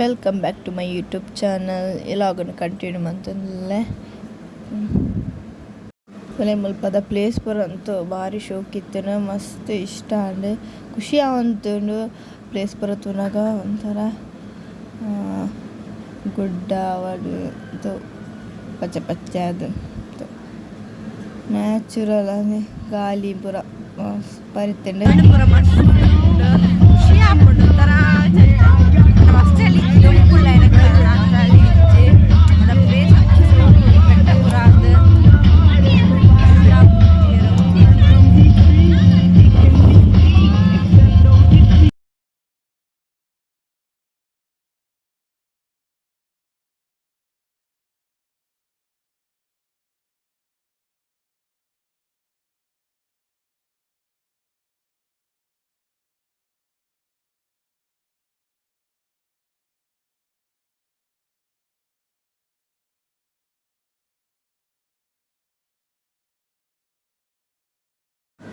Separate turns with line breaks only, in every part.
Welcome back to my YouTube channel. ಎಲ್ಲಾಗನ್ನು continue ಅಂತಂದಲೇ ಒಲೆ ಮುಲ್ಪದ ಪ್ಲೇಸ್ ಬರಂತೂ ಭಾರಿ ಶೋಕಿತ್ತೇನು, ಮಸ್ತ್ ಇಷ್ಟ ಅಂಡು ಖುಷಿ ಆವಂತುಂಡು. ಪ್ಲೇಸ್ ಬರತ್ತುನಾಗ ಒಂಥರ ಗುಡ್ಡ ಅವಡು ಪಚ್ಚ ಪಚ್ಚೆ ಅದು ನ್ಯಾಚುರಲ್ ಆಗಿ ಗಾಳಿ ಪೂರ ಪರಿತಂಡು ಖುಷಿ ಆಗ್ಬಿಟ್ಟು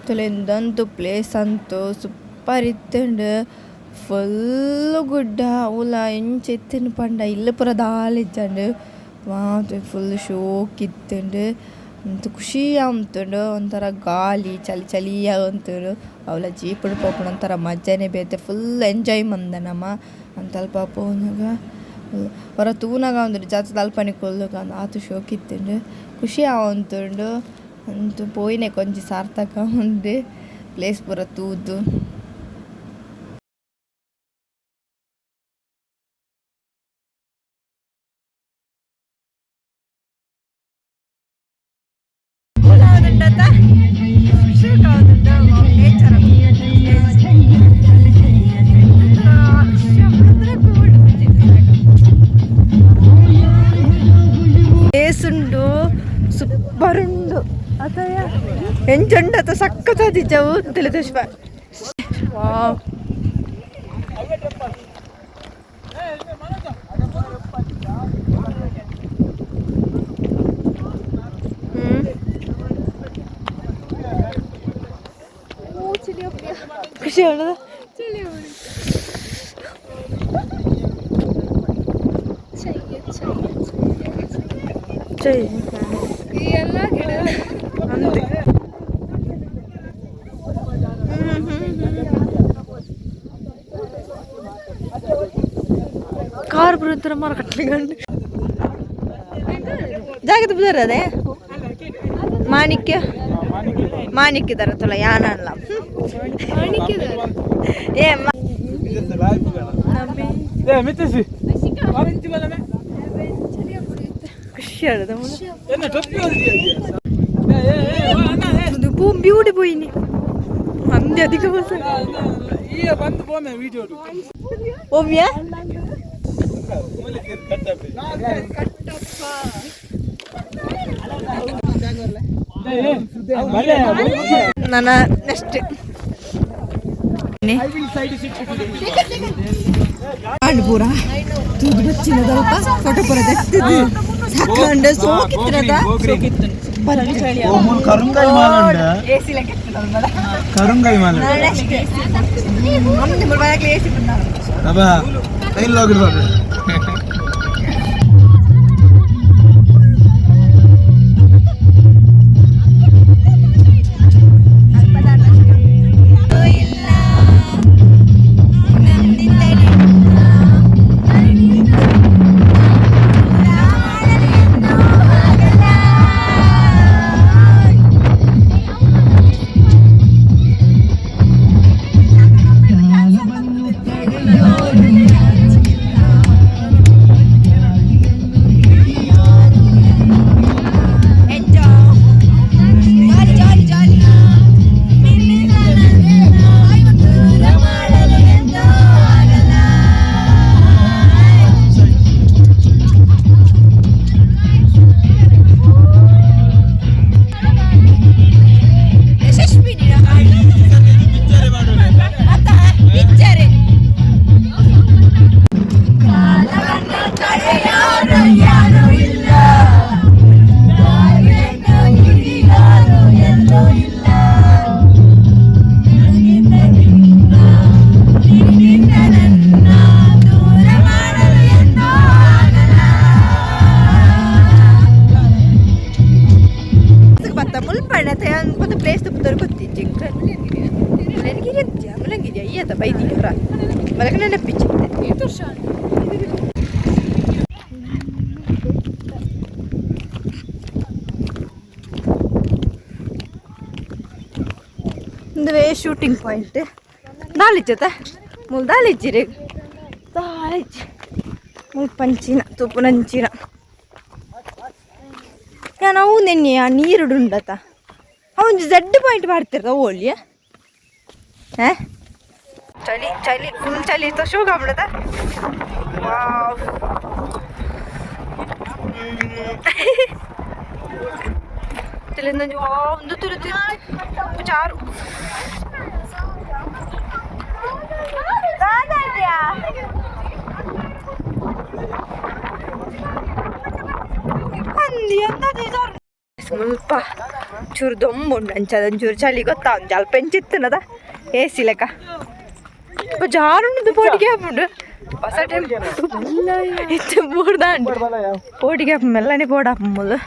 ತೊಲೆಂದಂತೂ ಪ್ಲೇಸ್ ಅಂತೂ ಸೂಪರ್ ಇತ್ತಂಡು. ಫುಲ್ಲು ಗುಡ್ಡ ಉಲ ಎಂಚ ಎತ್ತಿನ ಪಂಡ ಇಲ್ಲ ಪೂರ ದಾಲಿಚ್ಚಂಡು ಮಾತು ಫುಲ್ ಶೋಕ್ ಇತ್ತಂಡು. ಅಂತ ಖುಷಿ ಆಗುತ್ತಂಡು, ಒಂಥರ ಗಾಳಿ ಚಳಿ ಚಳಿಯಾಗುತ್ತಂಡು. ಅವಳ ಜೀಪುಡು ಪೋಪುಡು ಒಂಥರ ಮಜಾನೇ ಬೇತೆ, ಫುಲ್ ಎಂಜಾಯ್ ಮಂದನಮ್ಮ ಅಂತಲ್ಪ ಪೋನಾಗ ಹೊರ ತೂನಾಗ ಒಂದು ಜಾಸ್ತಿ ತಲ್ಪನೆ ಕೊಲ್ಲುಗ ಆತು ಶೋಕ್ ಇತ್ತಂಡು. ಖುಷಿ ಆವಂತುಂಡು ಅಂತೂ ಪೋಯಿನೇ ಕೊಂಚ ಸಾರ್ಥಕ ಉಂಡು ಪ್ಲೇಸ್ ಪೂರ ತೂದು. ಪ್ಲೇಸ್ ಉಂಡು ಸೂಪರ್ ಉಂಡು ಅತಯ ಎಂಚುಂಡು ಅತ ಸಕ್ಕತ್ತಾದಿದ್ದವು ತಿಳಿದುಷ್ಪ. ವಾವ್ ಖುಷಿ ಆಗೋದ ಎಲ್ಲ ಗಿಡ ಅಂದೆ ಕಾರ್ ಬರುತ್ತರ ಮರ ಕಟ್ಲಿಗಂಡು ಜಾಗದ ಬುದರದೆ ಮಾಣಿಕ್ಯ ಮಾಣಿಕ್ಯ ತರತ್ತಲ್ಲ ಯಾನಲ್ಲ ಏ ಖುಷಿ ಆಡದ ಬ್ಯೂಟಿ പോയിനി അന്തി അധിക ബസ് ഈ ബന്ദ് പോമേ വീഡിയോ ഓവ്യ ನನ್ನ ನೆಕ್ಸ್ಟ್ ಪೂರ ತೂದು ಬಚ್ಚಿನದಲ್ಪ ಫೋಟೋ ಪೂರ ತೆಗ್ದಿದ್ದು ಸಾಕಂಡು ಸೋಕಿತ್ತಿರದ
ಕರುಂಗಾಯಿ ಮಾಲಂಡ ಕರುಂಗಾಯಿ ಮಾಲ ಅಬ್ಬಾ ಕೈಲಿ ಹೋಗಿರ್ಬಾರ್ದು.
ಇಂದುವೇ ಶೂಟಿಂಗ್ ಪಾಯಿಂಟ್ ದಾಳಿಚ್ಚತ ಮೂಲ ದಾಳಿಚ್ಚಿರಿ ದಾಳಿಚ್ಚಿ ಮುಲ್ಪಂಚಿನ ತುಪ್ಪುನಂಚಿನ ನಾವು ನೆನ್ನೆ ಆ ನೀರುಡುಂಡತ ಅವನು ಜಡ್ ಪಾಯಿಂಟ್ ಮಾಡ್ತಿರ್ತ ಓಲಿಯ ಹಾ ಚಳಿ ಚಳಿ ಫುಲ್ ಚಳಿ ಇತ್ತು ಶೋಗ ಆಗ್ಬಿಡದ ತಲೆಯಿಂದ ಒಂದು ತುರುತಿ ಚಾರು ಸ್ವಲ್ಪ ಚೂರು ದೊಂಬುಂಡು ಅಂಚದೊಂಚೂರು ಚಳಿ ಗೊತ್ತಾ ಒಂದು ಸ್ವಲ್ಪ ಪೆಂಚಿತ್ತನದ ಎ ಸಿ ಲೆಕ್ಕ ಜಾರುಂಡು ಪೋಟಿಗೆ ಹಾಪುಂಡು ಹೊಸ ಟೈಮ್ ಇತ್ತು ಮೂರ್ದಾಂಡು ಪೋಟಿಗೆ ಹಾಪು ಮೆಲ್ಲನೆ ಪೋಡ ಹಾಪುಂಬುದು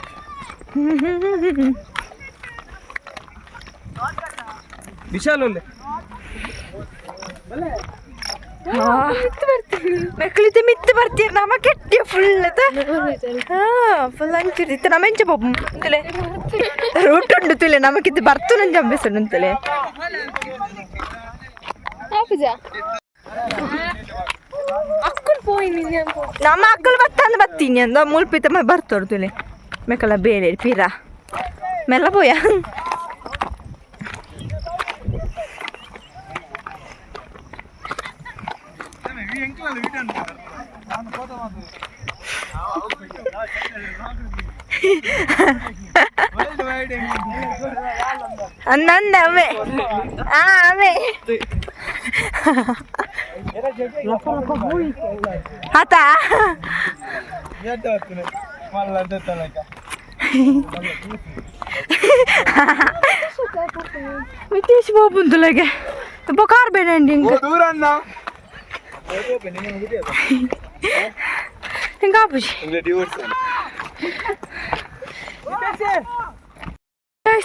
ವಿಶಾಲ
ಮಕ್ಕಳಿದ್ದ ಮಿತ್ತು ಬರ್ತೀರ ನಮ್ಮ ಕೆಟ್ಟ ಫುಲ್ ಫುಲ್ ಅಂಚಿರ್ತಿತ್ತು ನಮ್ಮ ಎಂಚ ಪಾಪ ಅಂತಲೇ ರೂಟ್ ಉಂಡು ತುಲೆ ನಮಗಿದ್ದು ಬರ್ತು ನಂಗೆ ಅಂಬಿಸು ಅಂತಲೇ ನಮ್ಮ ಅಕ್ಕಳು ಬತ್ತಂದು ಬತ್ತೀನಿ ಅಂದ ಮುಲ್ಪಿತ ಬರ್ತೋಡು ತುಲೆ ಮೇಕಲ್ಲ ಬೇರೆ ಪೀರಾ ಮೆಲ್ಲ ಪೋಯ ಅಂದಂದ ಅವೇ ಅವೇ ಆತ ವಿದೇಶಿ ಬಾಬುಂದುಲಗೆ ಬೊಕಾರ್ ಬೇಡಂಡಿ ಹಿಂಗ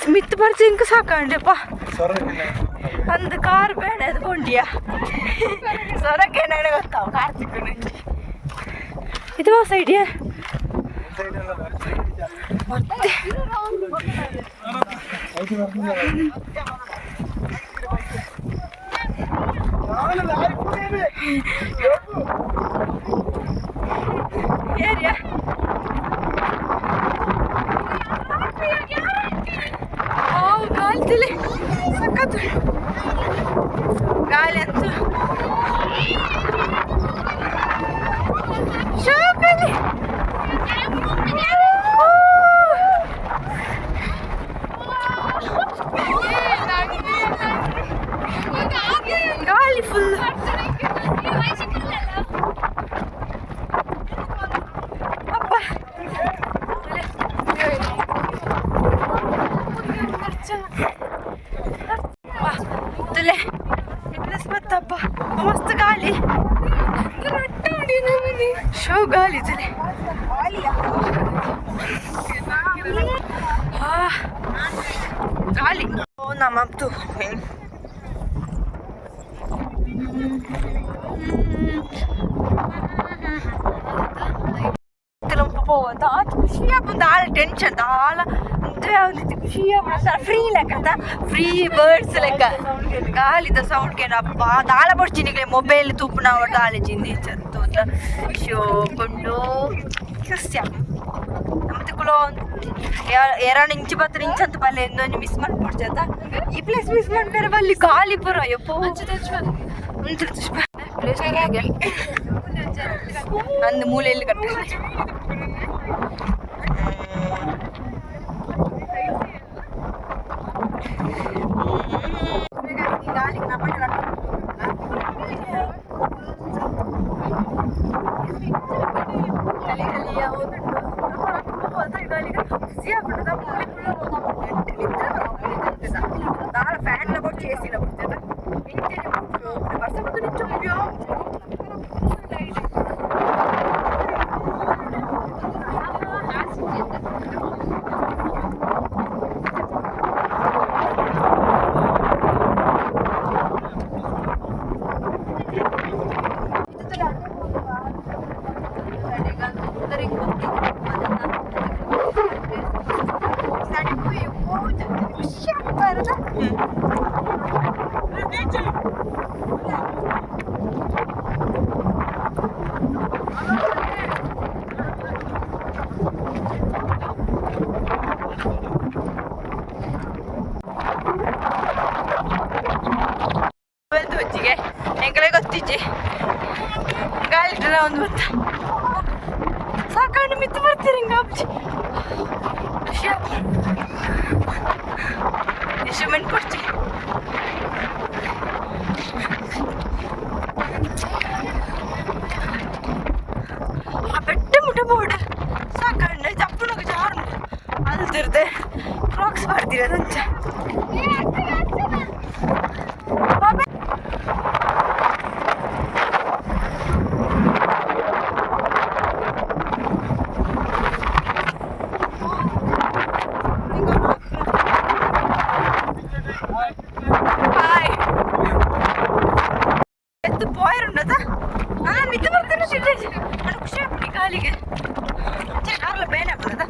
ಮಿತ್ ಬರ್ತಿ ಹಿಂಗ ಸಾಕಂಡಪ್ಪ ಒಂದು ಕಾರ್ ಬೇಡ ಎದ್ಕೊಂಡಿಯ ಸೊರಕ್ಕೆ ನನಗೆ ಗೊತ್ತಾವ ಕಾರ್ತಿಕ್ ಇದು ಹೊಸ ಐಡಿಯಾ ಮತ್ತೆ ಏರಿಯಾ ಗಾಳಿ ಸಖತ್ತು ಗಾಳಿ ಅಂತೂ ಶಾಪಲ್ಲಿ ಗಾಳಿ ಫುಲ್ ಅಪ್ಪ ತುಲೆ ಬತ್ತಪ್ಪ ಮಸ್ತ್ ಗಾಳಿ ಶೋ ಗಾಳಿ ತುಲೆ ಗಾಳಿ ಓ ನಮ್ಮದು दाल टेंशन दाल ಖುಷಿ ಫ್ರೀ ಲೆಕ್ಕ ಫ್ರೀ ಬರ್ಡ್ಸ್ ಲೆಕ್ಕ ಗಾಳಿದ ಸೌಂಡ್ ಕೇಳಪ್ಪ ದಾಳ ಬಡ್ಚಿನಿಗೆ ಮೊಬೈಲ್ ತುಪ್ಪನ ದಾಳಿ ಚಿಂದಿ ಚತ್ತು ಶೋ ಕೊಂಡು ಕ್ರಿಸ್ಯ ಮತ್ತೆ ಕುಲೋ 2 ಇಂಚ್ 10 ಇಂಚ್ ಅಂತ ಬಲ್ಲೆ ಒಂದು ಮಿಸ್ ಮಾಡ್ಬಿಡ್ತದ ಈ ಪ್ಲೇಸ್ ಮಿಸ್ ಮಾಡ್ತಾರೆ ಬಲ್ಲಿ ಗಾಳಿ ಪುರ ಯಪ್ಪೋ ಪ್ಲೇಸ್ ಅಂದು ಮೂಲೆಯಲ್ಲಿ ಕಟ್ಟಿದೆ ಒಂದು ಬತ್ತ ಸಾಕಾಂಡು ಮಿತ್ತು ಬರ್ತೀರಿ ಹಿಂಗ ಅಪ್ಜಿ ಮೆಂಟ್ ಕೊಡ್ತಿ ಆ ಬೆಟ್ಟ ಮುಟ್ಟ ಬೋರ್ಡ್ ಸಾಕಾಂಡು ಚಪ್ಪನಗ ಜಾರು ಅಲ್ದಿರ್ದೆ ಫ್ರಾಕ್ಸ್ ಮಾಡ್ತೀರಿ ಅದಂಚ ಕಾಲಿಗೆ ಕಾಲ ಬೇನೆ ಆಗ್ತದ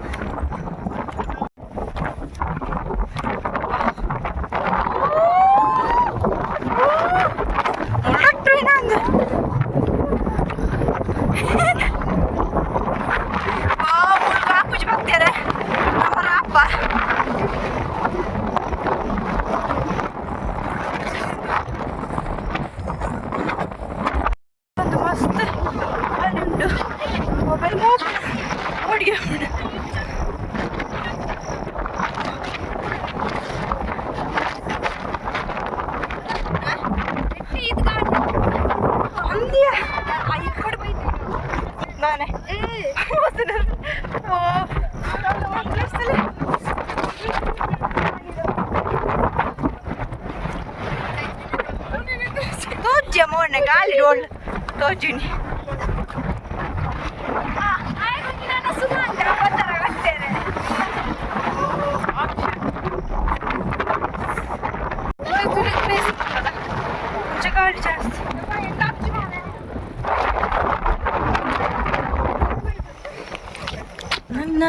Jamona kali dol tojuni ana sumandra patara gattere tuli place kada kuncha kali ಜಾಸ್ತಿ ನನ್ನ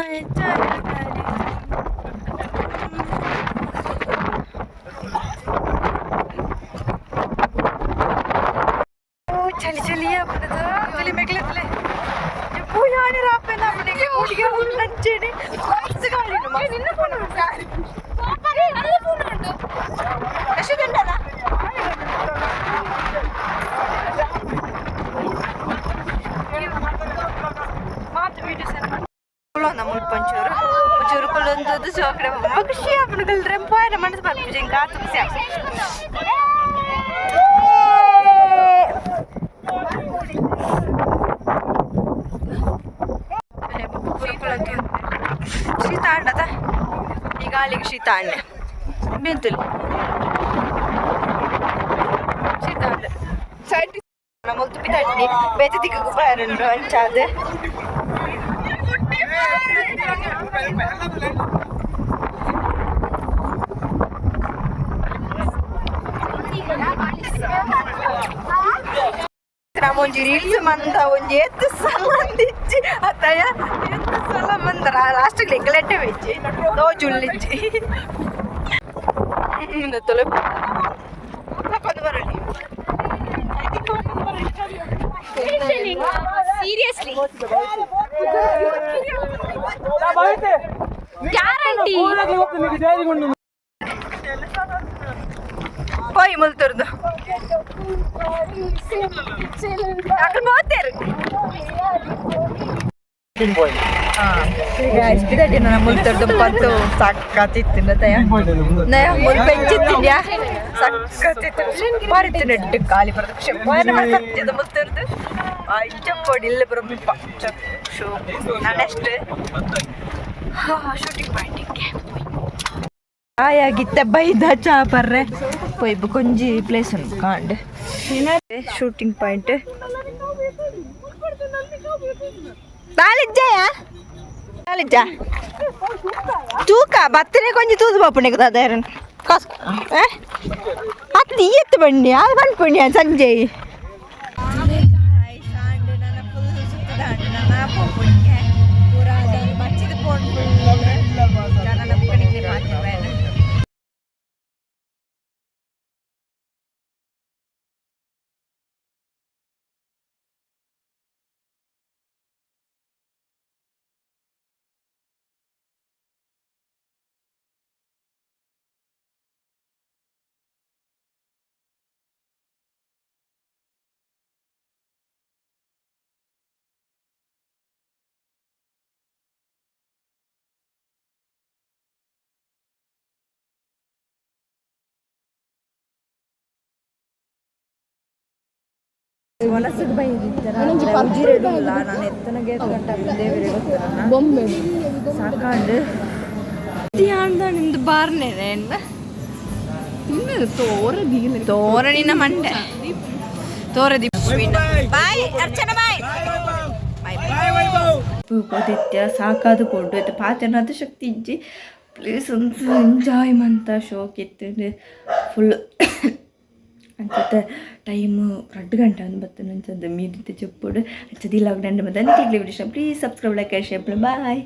चली चलिए अपने तो चली मैं के लिए ये पूजा ने रात पे ना अपने के उठ के उन लंचे ने से गाड़ी ना मैं निन्न फोन उठा पापा रे अल्ले फोन उठो ऐसे गंडा ना मात वीडियो से बोलो ना मुल पंचोर पंचोर को लंदो तो चौकड़े मम्मा खुशी अपन कल रेंपो है ना मन से बात पूछेंगे का तुमसे ಶೀತ ಅಂಡದ ಈ ಗಾಳಿಗೆ ಶೀತ ಅಂಡೆ ಬೆಂತುಲಿ ಶೀತ ಅಂಡ ಸೈಡ್ ಮೊಲ್ತು ಬಿದ್ದಾಡಿ ಬೇತೆ ದಿಕ್ಕೂ ಬಾರುಂಡು ಅಂಚಾದೆ ಒಂಜಿ ರೀಲ್ಸ್ ಮಂದ ಒಂಜಿ ಎತ್ತು ಸಲ ಅಂದಿಚ್ಚಿ ಅತ್ತಯ್ಯ ಎತ್ತು ಸಲ ಮಂದರ ಲಾಸ್ಟ್ ಲೆಗ್ಲೆಟ್ಟೆ ವೆಚ್ಚಿ ದೋ ಜುಳ್ಳಿಚ್ಚಿ ತೊಲೆ ಕೊಂಡು ಬರಲಿ ಸೀರಿಯಸ್ಲಿ ಗ್ಯಾರಂಟಿ పోయి ములుతురుదు అక్కడ పోతారు ಇದಾಗಿ ನನ್ನ ಮುಲ್ತರ್ದು ಪತ್ತು ಸಕ್ಕತ್ತಿತ್ತು ತಯ ನಯ ಮುಲ್ ಪೆಂಚಿತ್ತಿದ್ಯಾ ಸಕ್ಕತ್ತಿತ್ತು ಪಾರಿತ್ತು ನೆಟ್ಟು ಖಾಲಿ ಪ್ರದಕ್ಷಿಣ ಸತ್ಯದ ಮುಲ್ತರ್ದು ಇಚ್ಚಪ್ಪೊಡಿ ಇಲ್ಲ ಬರಪ್ಪ ಶೋ ನಾನೆಷ್ಟು ಶೂಟಿಂಗ್ ಪಾಯಿಂಟಿಗೆ ಆಯಾಗಿತ್ತ ಬೈದ ಚಾ ಬರ್ರೆ ಪೊಯ್ ಕೊಂಜಿ ಪ್ಲೇಸ್ ಉಂಟು ಕಾಂಡ್ ಶೂಟಿಂಗ್ ಪಾಯಿಂಟ್ ತಾಲಿಜ್ಜ ತೂಕ ಬತ್ತನೆ ಕೊಂಚ ತೂದು ಪಾಪುಣೆ ಅದೇರನ್ ಕಾಸ್ ಹತ್ತು ಎತ್ತು ಬಂಡಿ ಅದು ಬಂದ್ಪುಣ್ಯ ಸಂಜೆ ಮನಸ್ಸಿಗೆ ಬೈದಿದ್ದಾರೆ ಉಜಿರೆಡಿಲ್ಲ ನಾನು ಎತ್ತನಗೆ ದೇವರೇ
ಬೊಂಬೆ
ಸಾಕಾಂಡು ಅಂದ ನಿಮ್ದು ಬಾರ್ನೇನೆ ತೋರ ನಿನ್ನ ಮಂಡೆ ತೋರ ಬಾಯ್ ಅರ್ಚನಾ ಬಾಯ್ ಗೊತ್ತಿತ್ಯ ಸಾಕಾದ ಕೊಡು ಆಯ್ತು ಪಾಚನಾದ ಶಕ್ತಿ ಇಜ್ಜಿ ಪ್ಲೀಸ್ ಒಂದು ಎಂಜಾಯ್ ಮಂತ ಶೋಕ್ ಇತ್ತು ಫುಲ್ ಅಂಚತ್ತೆ ಟೈಮು 2 ಗಂಟೆ ಅನ್ಬತ್ತು ನಂಚದ್ದು ಮೀದಿತ್ತು ಚೆಪ್ಪುಡು ಅಂಚದ್ದು ಇಲ್ಲ ಗಂಟೆ ಮತ್ತೆ please subscribe like share bye.